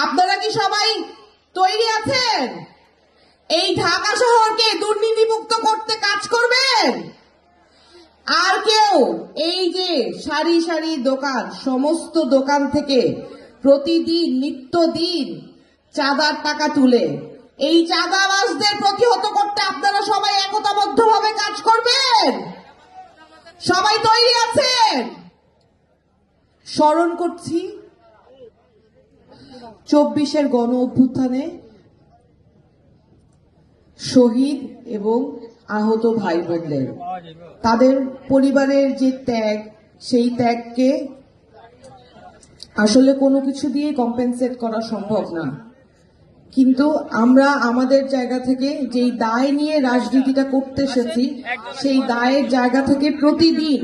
আপনারা কি সবাই তৈরি আছেন এই ঢাকা শহরকে দুর্নীতিমুক্ত করতে কাজ করবেন? আর কেউ এই যে সারি সারি দোকান, সমস্ত দোকান থেকে প্রতিদিন নিত্যদিন চাঁদার টাকা তুলে এই চাঁদাবাজদের প্রতিহত করতে আপনারা সবাই একতাবদ্ধভাবে কাজ করবেন? সবাই তৈরি আছেন? স্মরণ করছি 24-এর গণ অভ্যুত্থানে শহীদ এবং আহত ভাই বোনদের, তাদের পরিবারের যে ত্যাগ, সেই ত্যাগকে আসলে কোনো কিছু দিয়ে কম্পেনসেট করা সম্ভব না। কিন্তু আমরা আমাদের জায়গা থেকে যেই দায় নিয়ে রাজনীতিটা করতে এসেছি, সেই দায়ের জায়গা থেকে প্রতিদিন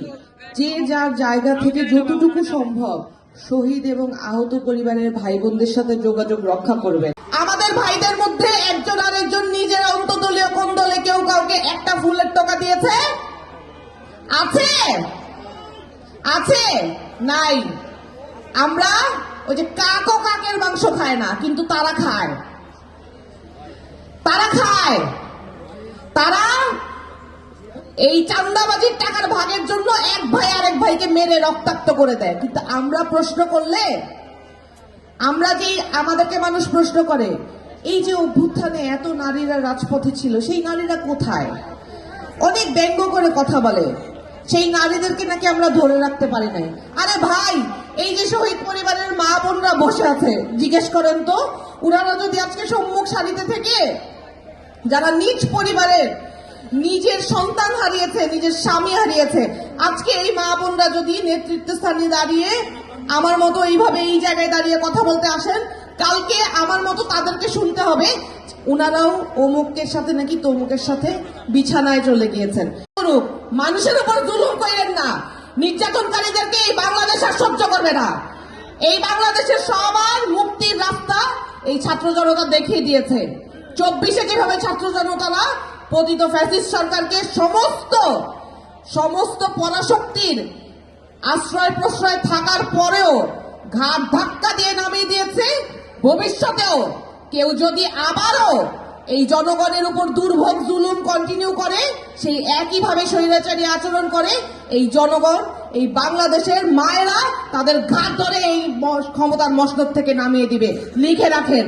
যে যার জায়গা থেকে যতটুকু সম্ভব শহীদ এবং আহত পরিবারের ভাই বোনদের সাথে যোগাযোগ রক্ষা করবেন। আমাদের ভাইদের মধ্যে একজন আরেকজন নিজের অন্তদলীয় কোন দলে কেউ কাউকে একটা ফুলের টোকা দিয়েছে? আছে? আছে? নাই। আমরা ওই যে কাকও কাকের মাংস খায় না, কিন্তু তারা খায়। তারা খায়। তারা এই চাঁদাবাজির টাকার ভাগের জন্য এক ভাই আরেক ভাইকে মেরে রক্তাক্ত করে দেয়। কিন্তু আমরা প্রশ্ন করলে, আমরা যে আমাদেরকে মানুষ প্রশ্ন করে, এই যে অভ্যুত্থানে এত নারীরা রাজপথে ছিল, সেই নারীরা কোথায়? অনেক ব্যঙ্গ করে কথা বলে, সেই নারীদেরকে নাকি আমরা ধরে রাখতে পারি নাই। আরে ভাই, এই যে শহীদ পরিবারের মা বোনরা বসে আছে, জিজ্ঞেস করেন তো, ওনারা যদি আজকে সম্মুখ সারিতে থেকে যারা নিজ পরিবারের নিজের সন্তান হারিয়েছে, নিজের স্বামী হারিয়েছে, আজকে এই মা বোনরা যদি নেতৃত্ব স্থানে দাঁড়িয়ে আমার মতো এইভাবে এই জায়গায় দাঁড়িয়ে কথা বলতে আসেন, কালকে আমার মতো তাদেরকে শুনতে হবে উনারাও অমুকের সাথে নাকি তমুকের সাথে বিছানায় চলে গিয়েছেন। মানুষের উপর জুলুম করেন না, নির্যাতনকারীদেরকে এই বাংলাদেশ আর সহ্য করবে না। এই বাংলাদেশের সবার মুক্তির রাস্তা এই ছাত্র জনতা দেখিয়ে দিয়েছে। 24-এ যেভাবে ছাত্র জনতারা পতিত ফ্যাসিস্ট সরকারকে সমস্ত পরাশক্তির আশ্রয় প্রশ্রয় থাকার পরেও ঘাট ধাক্কা দিয়ে নামিয়ে দিয়েছে, ভবিষ্যতেও কেউ যদি আবারও এই জনগণের উপর দুর্ভোগ জুলুম কন্টিনিউ করে, সেই একইভাবে স্বৈরাচারী আচরণ করে, এই জনগণ, এই বাংলাদেশের মায়েরা তাদের ঘাট ধরে এই ক্ষমতার মসনদ থেকে নামিয়ে দিবে। লিখে রাখেন।